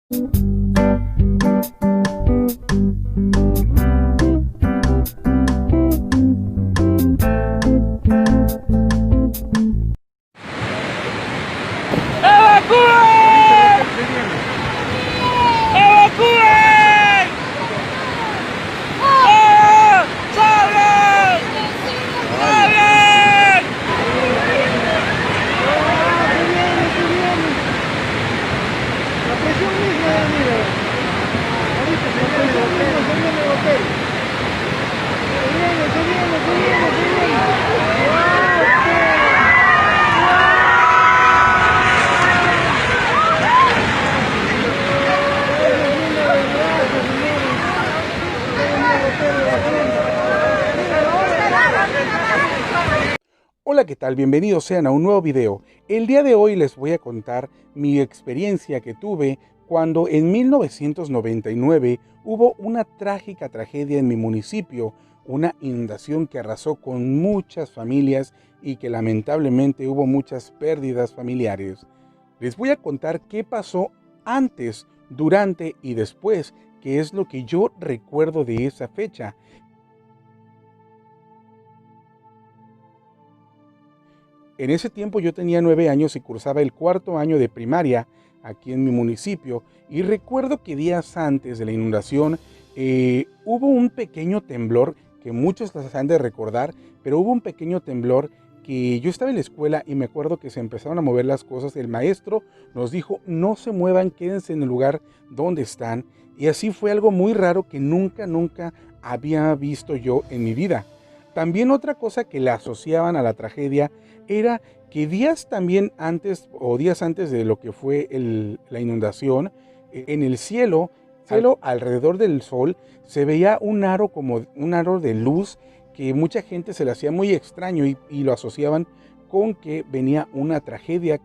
Hola, ¿qué tal? Bienvenidos sean a un nuevo video. El día de hoy les voy a contar mi experiencia que tuve cuando en 1999 hubo una trágica tragedia en mi municipio, una inundación que arrasó con muchas familias y que lamentablemente hubo muchas pérdidas familiares. Les voy a contar qué pasó antes, durante y después, que es lo que yo recuerdo de esa fecha. En ese tiempo yo tenía 9 años y cursaba el cuarto año de primaria aquí en mi municipio, y recuerdo que días antes de la inundación hubo un pequeño temblor que muchos las han de recordar, pero hubo un pequeño temblor que yo estaba en la escuela y me acuerdo que se empezaron a mover las cosas. El maestro nos dijo: no se muevan, quédense en el lugar donde están, y así fue algo muy raro que nunca había visto yo en mi vida. También otra cosa que le asociaban a la tragedia era que días también antes o días antes de lo que fue la inundación, en el cielo alrededor del sol se veía un aro, como un aro de luz, que mucha gente se le hacía muy extraño y lo asociaban con que venía una tragedia.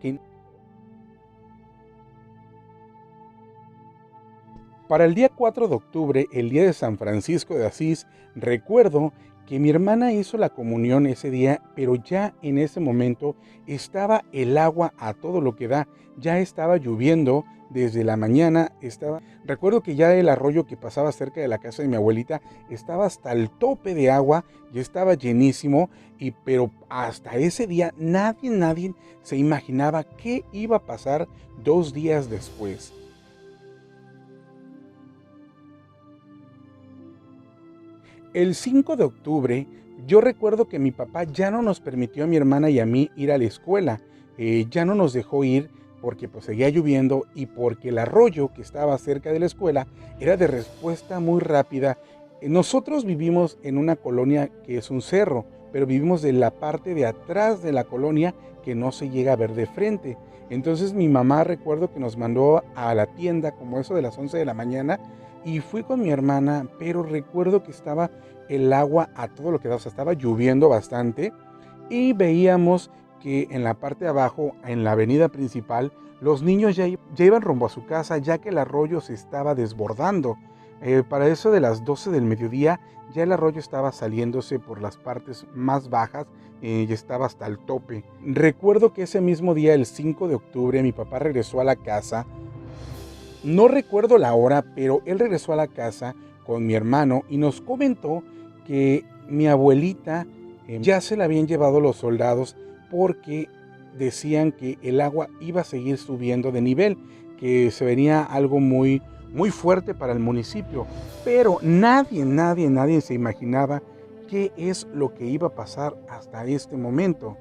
Para el día 4 de octubre, el día de San Francisco de Asís, recuerdo que mi hermana hizo la comunión ese día, pero ya en ese momento estaba el agua a todo lo que da. Ya estaba lloviendo desde la mañana. Recuerdo que ya el arroyo que pasaba cerca de la casa de mi abuelita estaba hasta el tope de agua, ya estaba llenísimo, pero hasta ese día nadie se imaginaba qué iba a pasar 2 días después. El 5 de octubre, yo recuerdo que mi papá ya no nos permitió a mi hermana y a mí ir a la escuela. Ya no nos dejó ir porque pues seguía lloviendo y porque el arroyo que estaba cerca de la escuela era de respuesta muy rápida. Nosotros vivimos en una colonia que es un cerro, pero vivimos de la parte de atrás de la colonia que no se llega a ver de frente. Entonces mi mamá, recuerdo que nos mandó a la tienda como eso de las 11 de la mañana, y fui con mi hermana, pero recuerdo que estaba el agua a todo lo que daba. O sea, estaba lloviendo bastante y veíamos que en la parte de abajo, en la avenida principal, los niños ya iban rumbo a su casa, ya que el arroyo se estaba desbordando. Para eso de las 12 del mediodía, ya el arroyo estaba saliéndose por las partes más bajas y estaba hasta el tope. Recuerdo que ese mismo día, el 5 de octubre, mi papá regresó a la casa. No recuerdo la hora, pero él regresó a la casa con mi hermano y nos comentó que mi abuelita ya se la habían llevado los soldados porque decían que el agua iba a seguir subiendo de nivel, que se venía algo muy fuerte para el municipio, pero nadie se imaginaba qué es lo que iba a pasar hasta este momento.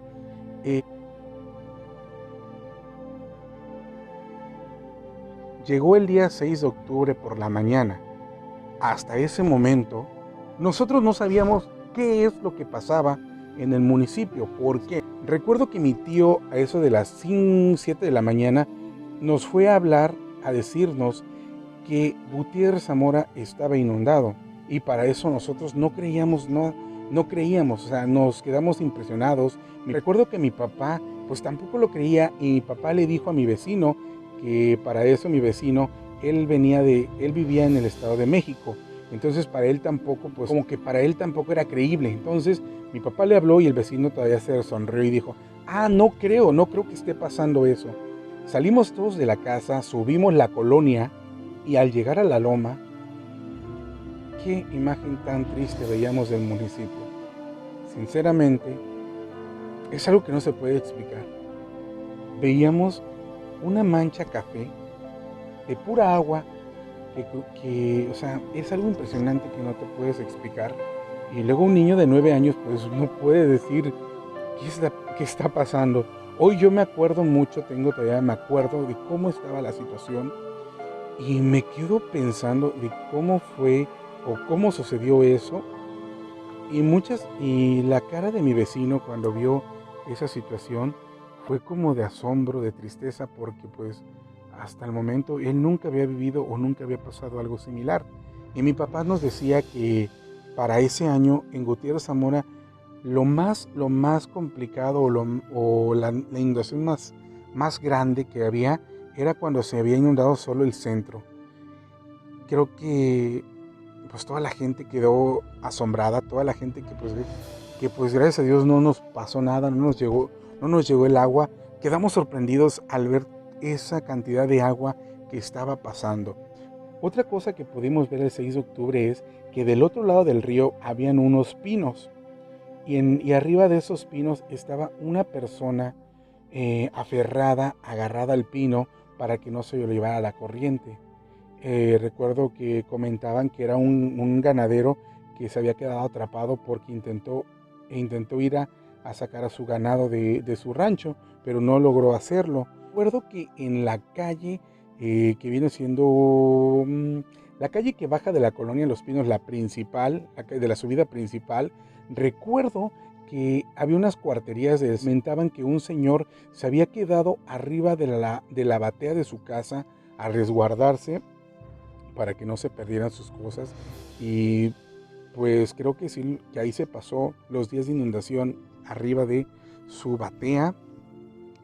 Llegó el día 6 de octubre por la mañana. Hasta ese momento, nosotros no sabíamos qué es lo que pasaba en el municipio. ¿Por qué? Recuerdo que mi tío, a eso de las 7 de la mañana, nos fue a hablar, a decirnos que Gutiérrez Zamora estaba inundado. Y para eso nosotros no creíamos, o sea, nos quedamos impresionados. Recuerdo que mi papá, pues tampoco lo creía, y mi papá le dijo a mi vecino que para eso mi vecino, él vivía en el Estado de México. Entonces para él tampoco, pues como que para él tampoco era creíble. Entonces mi papá le habló y el vecino todavía se sonrió y dijo: no creo que esté pasando eso. Salimos todos de la casa, subimos la colonia Y al llegar a la loma, qué imagen tan triste veíamos del municipio. Sinceramente, es algo que no se puede explicar. Veíamos una mancha café de pura agua o sea, es algo impresionante que no te puedes explicar. Y luego un niño de 9 años pues no puede decir qué está pasando. Hoy yo me acuerdo mucho, me acuerdo de cómo estaba la situación y me quedo pensando de cómo fue o cómo sucedió eso. Y la cara de mi vecino cuando vio esa situación fue como de asombro, de tristeza, porque pues hasta el momento él nunca había vivido o nunca había pasado algo similar. Y mi papá nos decía que para ese año en Gutiérrez Zamora lo más complicado o la inundación más grande que había era cuando se había inundado solo el centro. Creo que pues toda la gente quedó asombrada, toda la gente que pues gracias a Dios no nos pasó nada, no nos llegó el agua. Quedamos sorprendidos al ver esa cantidad de agua que estaba pasando. Otra cosa que pudimos ver el 6 de octubre es que del otro lado del río habían unos pinos y arriba de esos pinos estaba una persona agarrada al pino para que no se lo llevara la corriente. Recuerdo que comentaban que era un ganadero que se había quedado atrapado porque intentó ir a sacar a su ganado de su rancho, pero no logró hacerlo. Recuerdo que en la calle que viene siendo la calle que baja de la colonia Los Pinos, la principal, de la subida principal, recuerdo que había unas cuarterías que comentaban que un señor se había quedado arriba de la batea de su casa a resguardarse para que no se perdieran sus cosas, y pues creo que sí, que ahí se pasó los días de inundación arriba de su batea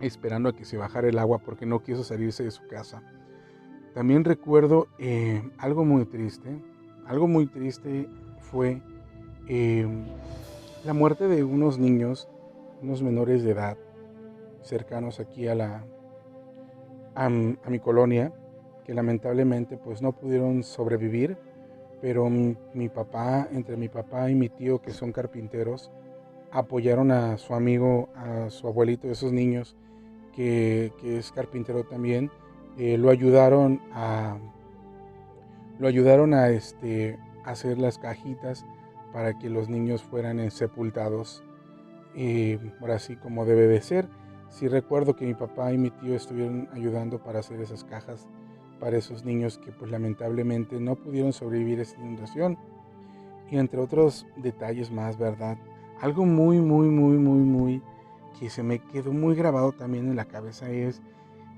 esperando a que se bajara el agua porque no quiso salirse de su casa. También recuerdo algo muy triste fue la muerte de unos niños, unos menores de edad cercanos aquí a mi colonia, que lamentablemente pues no pudieron sobrevivir, pero entre mi papá y mi tío, que son carpinteros, apoyaron a su amigo, a su abuelito de esos niños, que es carpintero también. Lo ayudaron a hacer las cajitas para que los niños fueran sepultados, ahora sí como debe de ser. Sí recuerdo que mi papá y mi tío estuvieron ayudando para hacer esas cajas para esos niños que pues lamentablemente no pudieron sobrevivir a esta inundación, y entre otros detalles más, ¿verdad? Algo muy que se me quedó muy grabado también en la cabeza es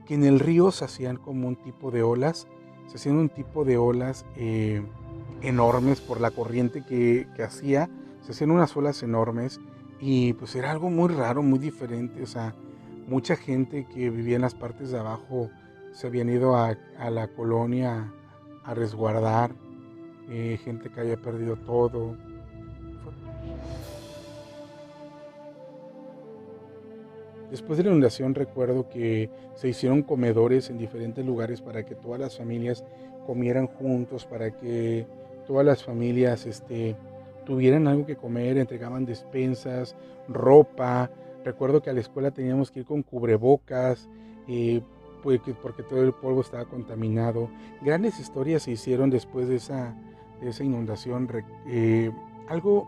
que en el río se hacían como un tipo de olas, enormes por la corriente que hacía, se hacían unas olas enormes, y pues era algo muy raro, muy diferente. O sea, mucha gente que vivía en las partes de abajo se habían ido a la colonia a resguardar, gente que había perdido todo. Después de la inundación recuerdo que se hicieron comedores en diferentes lugares para que todas las familias comieran juntos, para que todas las familias tuvieran algo que comer, entregaban despensas, ropa. Recuerdo que a la escuela teníamos que ir con cubrebocas, porque todo el polvo estaba contaminado. Grandes historias se hicieron después de esa inundación. Algo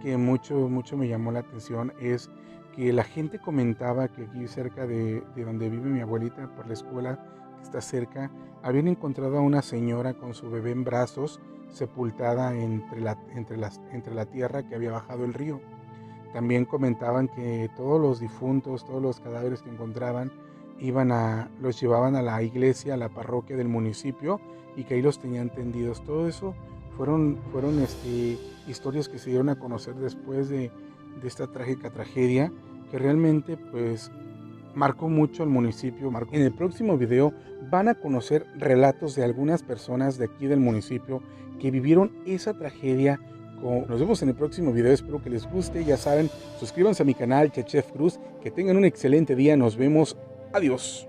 que mucho me llamó la atención es que la gente comentaba que aquí cerca de donde vive mi abuelita, por la escuela que está cerca, habían encontrado a una señora con su bebé en brazos, sepultada entre la tierra que había bajado el río. También comentaban que todos los difuntos, todos los cadáveres que encontraban, los llevaban a la iglesia, a la parroquia del municipio, y que ahí los tenían tendidos. Todo eso fueron historias que se dieron a conocer después de esta trágica tragedia, que realmente pues marcó mucho al municipio. En el próximo video van a conocer relatos de algunas personas de aquí del municipio que vivieron esa tragedia. Nos vemos en el próximo video, espero que les guste. Ya saben, suscríbanse a mi canal Chef Cruz, que tengan un excelente día, nos vemos, adiós.